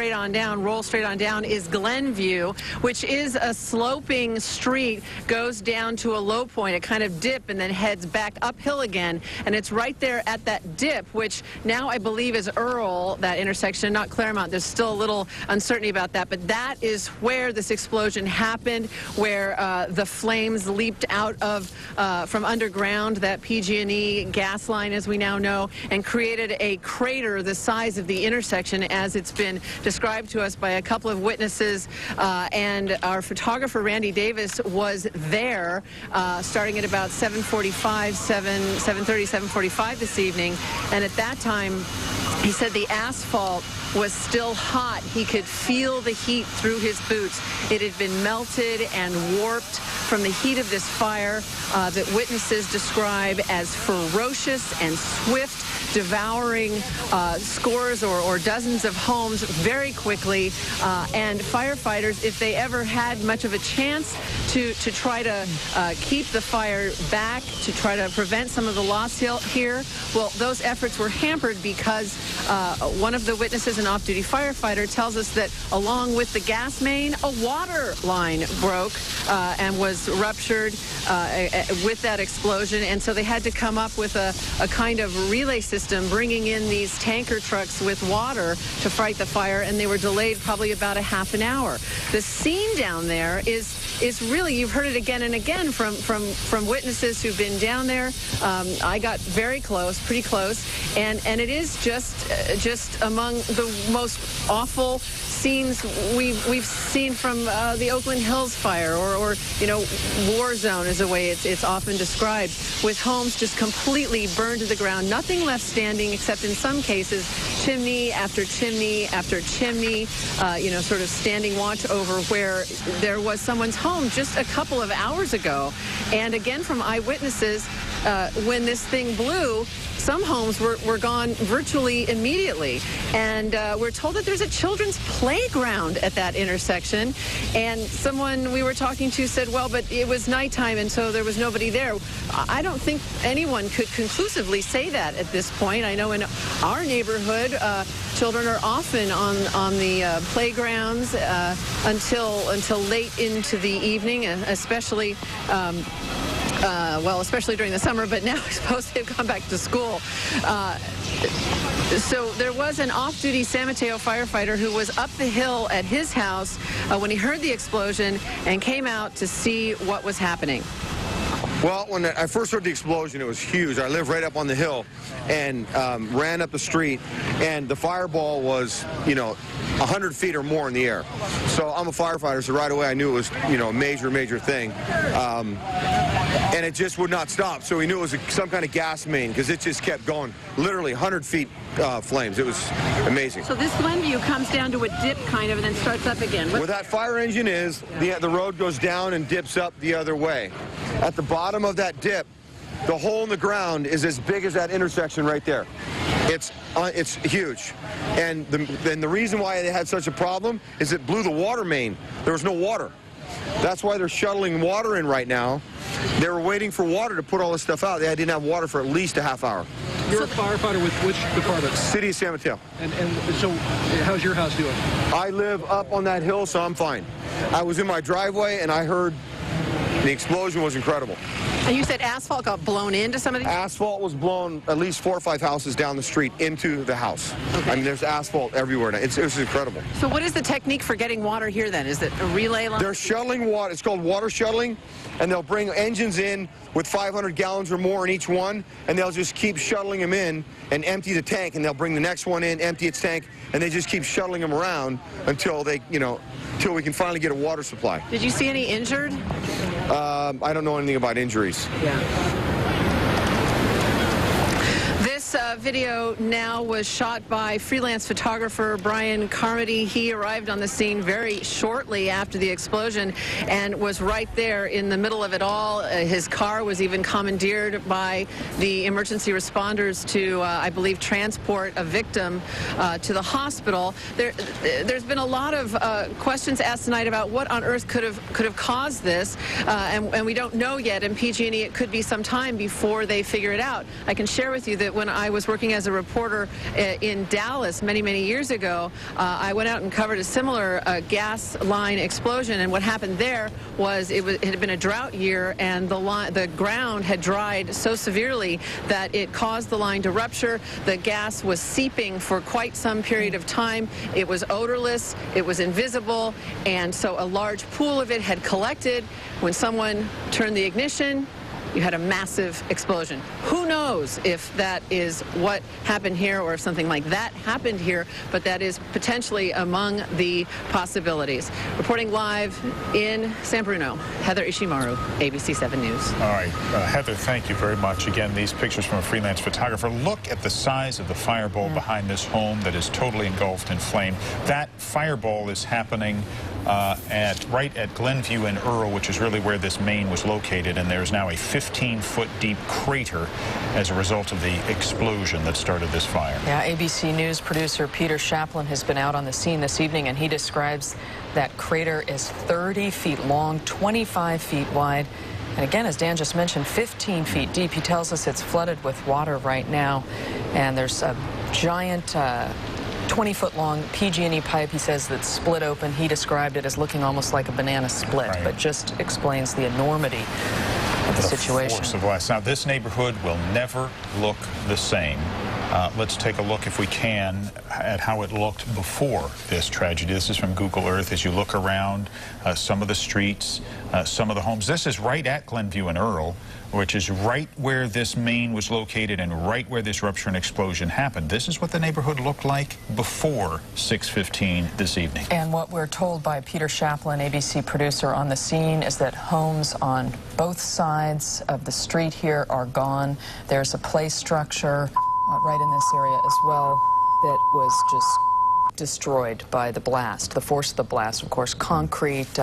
Straight on down, roll straight on down is Glenview, which is a sloping street, goes down to a low point, a kind of dip, and then heads back uphill again. And it's right there at that dip, which now I believe is Earl, that intersection, not Claremont. There's still a little uncertainty about that, but that is where this explosion happened, where the flames leaped out of from underground, that PG&E gas line, as we now know, and created a crater the size of the intersection, as it's been described to us by a couple of witnesses, and our photographer Randy Davis was there starting at about 7:45, 7:30, 7:45 this evening, and at that time he said the asphalt was still hot. He could feel the heat through his boots. It had been melted and warped from the heat of this fire that witnesses describe as ferocious and swift, devouring scores or dozens of homes very quickly. And firefighters, if they ever had much of a chance to try to keep the fire back, to try to prevent some of the loss here, well, those efforts were hampered because one of the witnesses, an off-duty firefighter, tells us that along with the gas main, a water line broke and was ruptured with that explosion. And so they had to come up with a kind of relay system, bringing in these tanker trucks with water to fight the fire, and they were delayed probably about a half an hour. The scene down there is really, you've heard it again and again from witnesses who've been down there. I got very close, pretty close, and it is just among the most awful scenes we've seen from the Oakland Hills fire, or you know, war zone is the way it's often described, with homes just completely burned to the ground, nothing left standing except in some cases chimney after chimney after chimney, you know, sort of standing watch over where there was someone's home just a couple of hours ago. And again, from eyewitnesses, when this thing blew, some homes were gone virtually immediately. And we're told that there's a children's playground at that intersection. And someone we were talking to said, well, but it was nighttime and so there was nobody there. I don't think anyone could conclusively say that at this point. I know in our neighborhood, children are often on the playgrounds until late into the evening, especially well, especially during the summer, but now I suppose they've gone back to school. So there was an off-duty San Mateo firefighter who was up the hill at his house when he heard the explosion and came out to see what was happening. Well, when I first heard the explosion, it was huge. I live right up on the hill and ran up the street, and the fireball was, you know, 100 feet or more in the air. So I'm a firefighter, so right away I knew it was, you know, a major thing. And it just would not stop. So we knew it was some kind of gas main, because it just kept going, literally 100 feet flames. It was amazing. So this Glenview comes down to a dip kind of and then starts up again. Where that fire engine is, the road goes down and dips up the other way. At the bottom of that dip, the hole in the ground is as big as that intersection right there. It's huge. And the reason why they had such a problem is it blew the water main. There was no water. That's why they're shuttling water in right now. They were waiting for water to put all this stuff out. They didn't have water for at least a half hour. You're a firefighter with which department? City of San Mateo. And so how's your house doing? I live up on that hill, so I'm fine. I was in my driveway, and I heard the explosion was incredible. And you said asphalt got blown into some of these? Asphalt was blown at least 4 or 5 houses down the street into the house. Okay. I mean, there's asphalt everywhere now. It was incredible. So what is the technique for getting water here then? Is it a relay line? They're shuttling water. It's called water shuttling, and they'll bring engines in with 500 gallons or more in each one, and they'll just keep shuttling them in and empty the tank, and they'll bring the next one in, empty its tank, and they just keep shuttling them around until they, you know, until we can finally get a water supply. Did you see any injured? I don't know anything about injuries. Yeah. This video now was shot by freelance photographer Brian Carmody. He arrived on the scene very shortly after the explosion and was right there in the middle of it all. His car was even commandeered by the emergency responders to, I believe, transport a victim to the hospital. There's been a lot of questions asked tonight about what on earth could have caused this, and we don't know yet. And PG&E, it could be some time before they figure it out. I can share with you that when I was was working as a reporter in Dallas many years ago, I went out and covered a similar gas line explosion, and what happened there was it had been a drought year, and the ground had dried so severely that it caused the line to rupture. The gas was seeping for quite some period of time. It was odorless, it was invisible, and so a large pool of it had collected. When someone turned the ignition, you had a massive explosion. Who knows if that is what happened here or if something like that happened here, but that is potentially among the possibilities. Reporting live in San Bruno, Heather Ishimaru, ABC 7 News. All right, Heather, thank you very much. Again, these pictures from a freelance photographer. Look at the size of the fireball behind this home that is totally engulfed in flame. That fireball is happening right at Glenview and Earl, which is really where this main was located, and there's now a 15-foot deep crater as a result of the explosion that started this fire. Yeah, ABC News producer Peter Chaplin has been out on the scene this evening, and he describes that crater as 30 feet long, 25 feet wide, and again, as Dan just mentioned, 15 feet deep. He tells us it's flooded with water right now, and there's a giant 20-foot-long PG&E pipe, he says, that's split open. He described it as looking almost like a banana split, but just explains the enormity of the situation. Force of blast. Now, this neighborhood will never look the same. Let's take a look, if we can, at how it looked before this tragedy. This is from Google Earth. As you look around some of the streets, some of the homes. This is right at Glenview and Earl, which is right where this main was located and right where this rupture and explosion happened. This is what the neighborhood looked like before 6:15 this evening. And what we're told by Peter Chaplin, ABC producer on the scene, is that homes on both sides of the street here are gone. There's a play structure right in this area as well that was just destroyed by the blast, the force of the blast. Of course, concrete,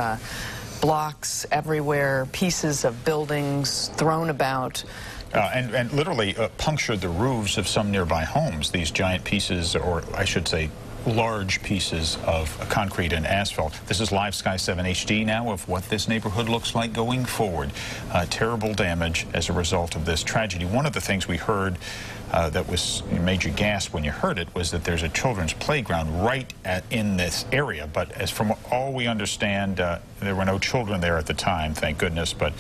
blocks everywhere, pieces of buildings thrown about. And literally punctured the roofs of some nearby homes, these giant pieces, or I should say large pieces of concrete and asphalt. This is Live Sky 7 HD now of what this neighborhood looks like going forward. Terrible damage as a result of this tragedy. One of the things we heard that made you gasp when you heard it was that there's a children's playground right in this area, but as from all we understand, there were no children there at the time, thank goodness, but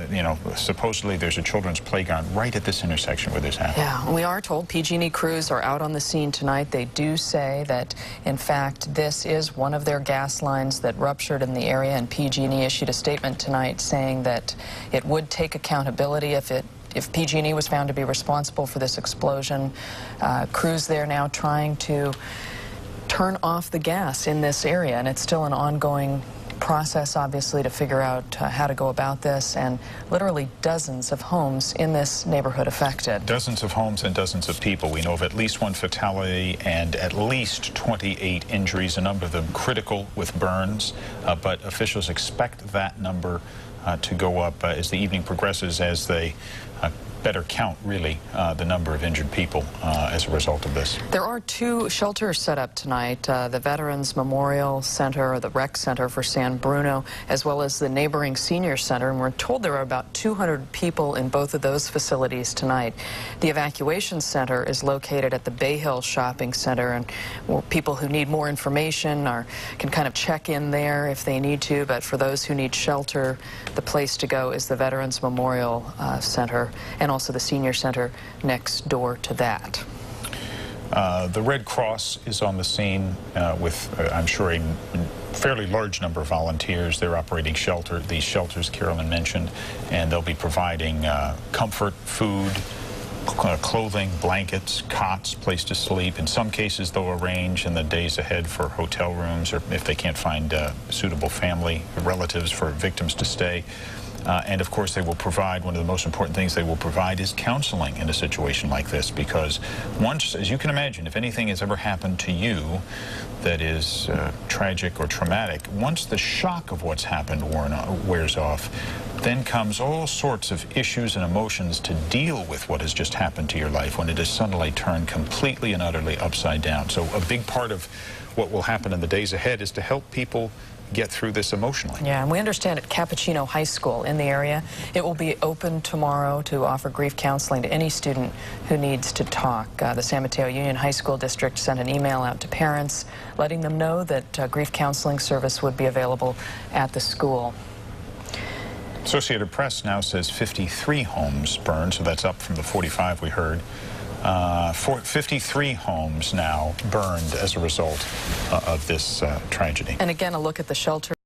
you know, supposedly there's a children's playground right at this intersection where this happened. Yeah, we are told PG&E crews are out on the scene tonight. They do say that, in fact, this is one of their gas lines that ruptured in the area, and PG&E issued a statement tonight saying that it would take accountability if PG&E was found to be responsible for this explosion. Crews there now trying to turn off the gas in this area, and it's still an ongoing process, obviously, to figure out how to go about this, and literally dozens of homes in this neighborhood affected. Dozens of homes and dozens of people. We know of at least one fatality and at least 28 injuries, a number of them critical with burns, but officials expect that number to go up as the evening progresses, as they better count, really, the number of injured people as a result of this. There are two shelters set up tonight, the Veterans Memorial Center, or the Rec Center for San Bruno, as well as the neighboring Senior Center, and we're told there are about 200 people in both of those facilities tonight. The evacuation center is located at the Bay Hill Shopping Center, and people who need more information can kind of check in there if they need to, but for those who need shelter, the place to go is the Veterans Memorial Center, and also the Senior Center next door to that. The Red Cross is on the scene with, I'm sure, a fairly large number of volunteers. They're operating these shelters Carolyn mentioned, and they'll be providing comfort, food, clothing, blankets, cots, place to sleep. In some cases, they'll arrange in the days ahead for hotel rooms, or if they can't find suitable family relatives for victims to stay. And of course, they will provide, one of the most important things they will provide is counseling in a situation like this, because once, as you can imagine, if anything has ever happened to you that is tragic or traumatic, once the shock of what's happened wears off, then comes all sorts of issues and emotions to deal with what has just happened to your life when it is suddenly turned completely and utterly upside down. So a big part of what will happen in the days ahead is to help people get through this emotionally. Yeah, and we understand at Cappuccino High School in the area, it will be open tomorrow to offer grief counseling to any student who needs to talk. The San Mateo Union High School District sent an email out to parents letting them know that grief counseling service would be available at the school. Associated Press now says 53 homes burned, so that's up from the 45 we heard. 53 homes now burned as a result of this tragedy. And again, a look at the shelter.